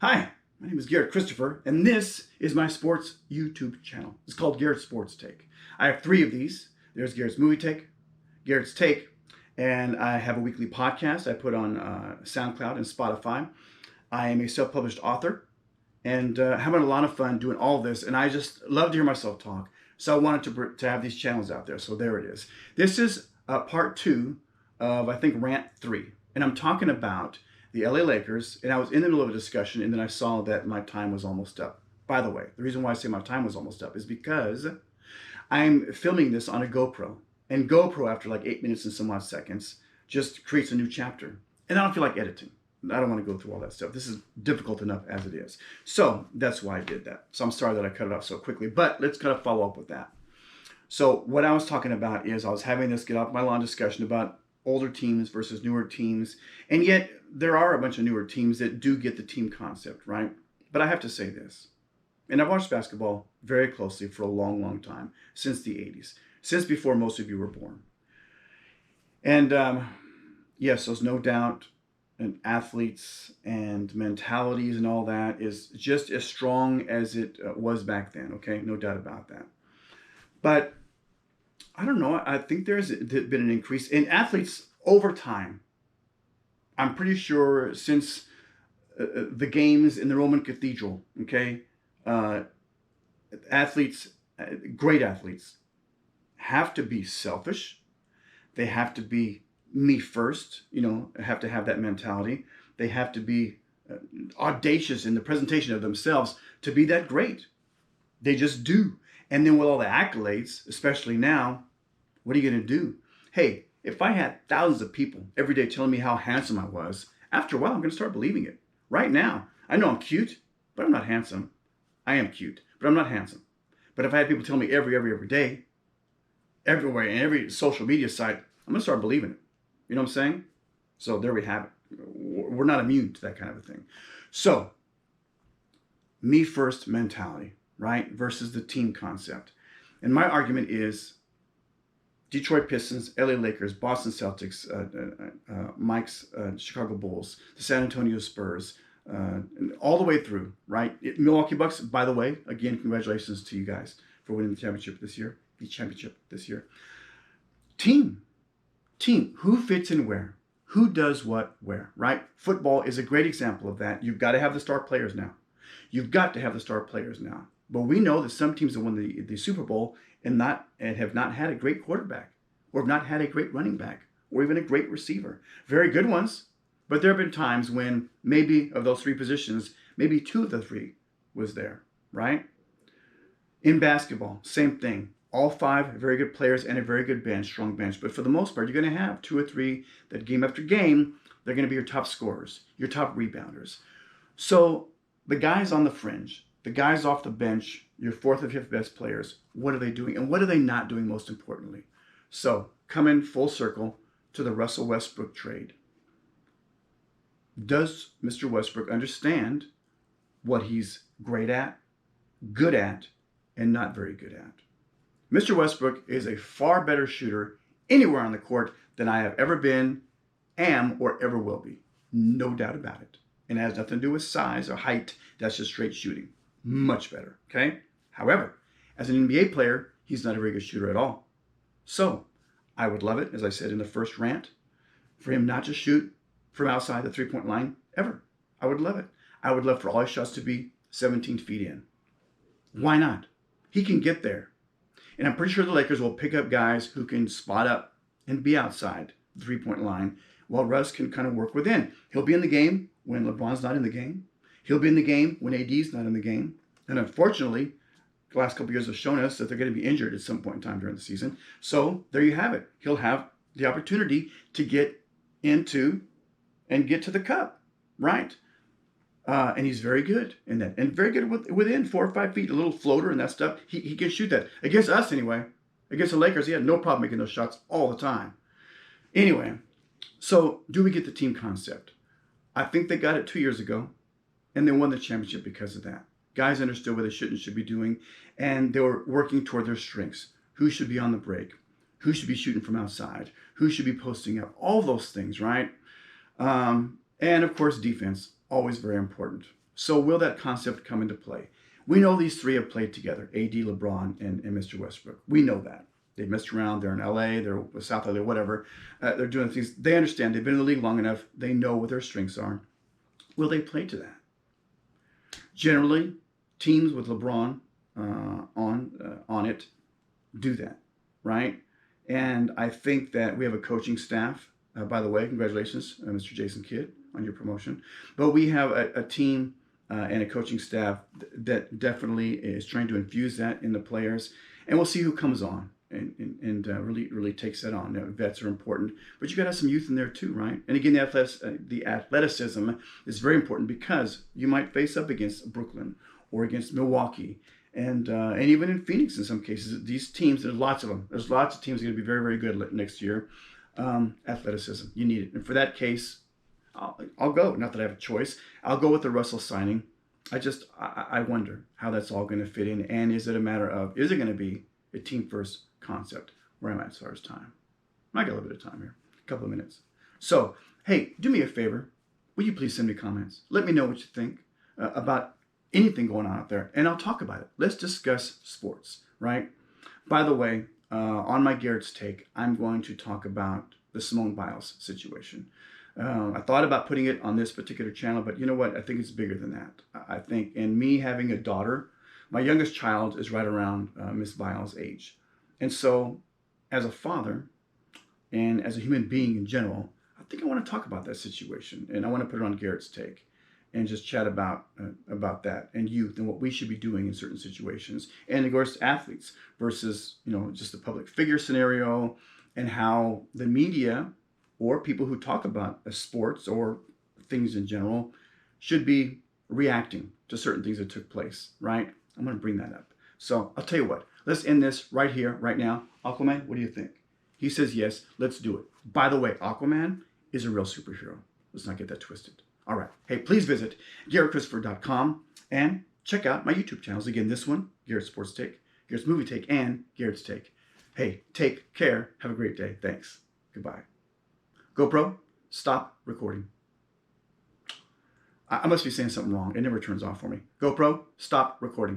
Hi, my name is Garrett Christopher, and this is my sports YouTube channel. It's called Garrett Sports Take. I have three of these. There's Garrett's Movie Take, Garrett's Take, and I have a weekly podcast I put on Soundcloud and Spotify. I am a self-published author and having a lot of fun doing all this, and I just love to hear myself talk. So I wanted to have these channels out there, so there it is. This is part 2 of, I think, Rant 3, and I'm talking about the LA Lakers, and I was in the middle of a discussion, and then I saw that my time was almost up. By the way, the reason why I say my time was almost up is because I'm filming this on a GoPro, and GoPro, after like 8 minutes and some odd seconds, just creates a new chapter, and I don't feel like editing. I don't want to go through all that stuff. This is difficult enough as it is. So that's why I did that. So I'm sorry that I cut it off so quickly, but let's kind of follow up with that. So what I was talking about is I was having this get off my lawn discussion about older teams versus newer teams, and yet there are a bunch of newer teams that do get the team concept, right? But I have to say this, and I've watched basketball very closely for a long, long time, since the 80s, since before most of you were born. And yes, there's no doubt, and athletes and mentalities and all that is just as strong as it was back then, okay? No doubt about that. But I don't know, I think there's been an increase in athletes over time. I'm pretty sure since the games in the Roman cathedral, okay, athletes, great athletes, have to be selfish. They have to be me first, have to have that mentality. They have to be audacious in the presentation of themselves to be that great. They just do. And then with all the accolades, especially now, what are you going to do? Hey, if I had thousands of people every day telling me how handsome I was, after a while, I'm going to start believing it. Right now, I know I'm cute, but I'm not handsome. I am cute, but I'm not handsome. But if I had people tell me every day, everywhere, in every social media site, I'm going to start believing it. You know what I'm saying? So there we have it. We're not immune to that kind of a thing. So, me first mentality, right, versus the team concept. And my argument is Detroit Pistons, LA Lakers, Boston Celtics, Mike's Chicago Bulls, the San Antonio Spurs, and all the way through, right? Milwaukee Bucks, by the way, again, congratulations to you guys for winning the championship this year. Team, who fits in where? Who does what where, right? Football is a great example of that. You've got to have the star players now. You've got to have the star players now. But we know that some teams have won the Super Bowl and have not had a great quarterback, or have not had a great running back, or even a great receiver. Very good ones, but there have been times when maybe of those three positions, maybe two of the three was there, right? In basketball, same thing. All five very good players and a very good bench, strong bench. But for the most part, you're going to have two or three that game after game, they're going to be your top scorers, your top rebounders. So the guys on the fringe, the guys off the bench, your fourth or fifth best players, what are they doing? And what are they not doing, most importantly? So coming full circle to the Russell Westbrook trade. Does Mr. Westbrook understand what he's great at, good at, and not very good at? Mr. Westbrook is a far better shooter anywhere on the court than I have ever been, am, or ever will be. No doubt about it. And it has nothing to do with size or height. That's just straight shooting. Much better, okay? However, as an NBA player, he's not a very good shooter at all. So, I would love it, as I said in the first rant, for him not to shoot from outside the three-point line ever. I would love it. I would love for all his shots to be 17 feet in. Why not? He can get there. And I'm pretty sure the Lakers will pick up guys who can spot up and be outside the three-point line, while Russ can kind of work within. He'll be in the game when LeBron's not in the game. He'll be in the game when AD's not in the game. And unfortunately, the last couple of years have shown us that they're going to be injured at some point in time during the season. So there you have it. He'll have the opportunity to get into and get to the cup, right? And he's very good in that. And very good within 4 or 5 feet, a little floater and that stuff. He can shoot that. Against us, anyway. Against the Lakers, he had no problem making those shots all the time. Anyway, so do we get the team concept? I think they got it 2 years ago, and they won the championship because of that. Guys understood what they should be doing, and they were working toward their strengths. Who should be on the break? Who should be shooting from outside? Who should be posting up? All those things, right? And, of course, defense. Always very important. So will that concept come into play? We know these three have played together, AD, LeBron, and Mr. Westbrook. We know that. They messed around. They're in LA. They're South LA, whatever. They're doing things. They understand. They've been in the league long enough. They know what their strengths are. Will they play to that? Generally, teams with LeBron on it do that, right? And I think that we have a coaching staff. By the way, congratulations, Mr. Jason Kidd, on your promotion. But we have a team and a coaching staff that definitely is trying to infuse that in the players. And we'll see who comes on and really takes that on. Vets are important, but you got to have some youth in there too, right? And again, the athleticism is very important because you might face up against Brooklyn or against Milwaukee. And even in Phoenix, in some cases, these teams, there's lots of them. There's lots of teams that are going to be very, very good next year. Athleticism, you need it. And for that case, I'll go. Not that I have a choice. I'll go with the Russell signing. I wonder how that's all going to fit in. And is it a matter of, is it going to be a team first concept where I'm at as far as time? I got a little bit of time here, a couple of minutes. So, hey, do me a favor. Will you please send me comments? Let me know what you think about anything going on out there, and I'll talk about it. Let's discuss sports, right? By the way, on my Garet's Take, I'm going to talk about the Simone Biles situation. I thought about putting it on this particular channel, but you know what? I think it's bigger than that. I think, and me having a daughter, my youngest child is right around Miss Biles' age. And so, as a father, and as a human being in general, I think I want to talk about that situation, and I want to put it on Garet's Take and just chat about that and youth and what we should be doing in certain situations. And of course, athletes versus, just the public figure scenario, and how the media or people who talk about sports or things in general should be reacting to certain things that took place, right? I'm going to bring that up. So I'll tell you what, let's end this right here, right now. Aquaman, what do you think? He says yes, let's do it. By the way, Aquaman is a real superhero. Let's not get that twisted. All right. Hey, please visit GaretChristopher.com and check out my YouTube channels. Again, this one, Garet Sports Take, Garet's Movie Take, and Garet's Take. Hey, take care. Have a great day. Thanks. Goodbye. GoPro, stop recording. I must be saying something wrong. It never turns off for me. GoPro, stop recording.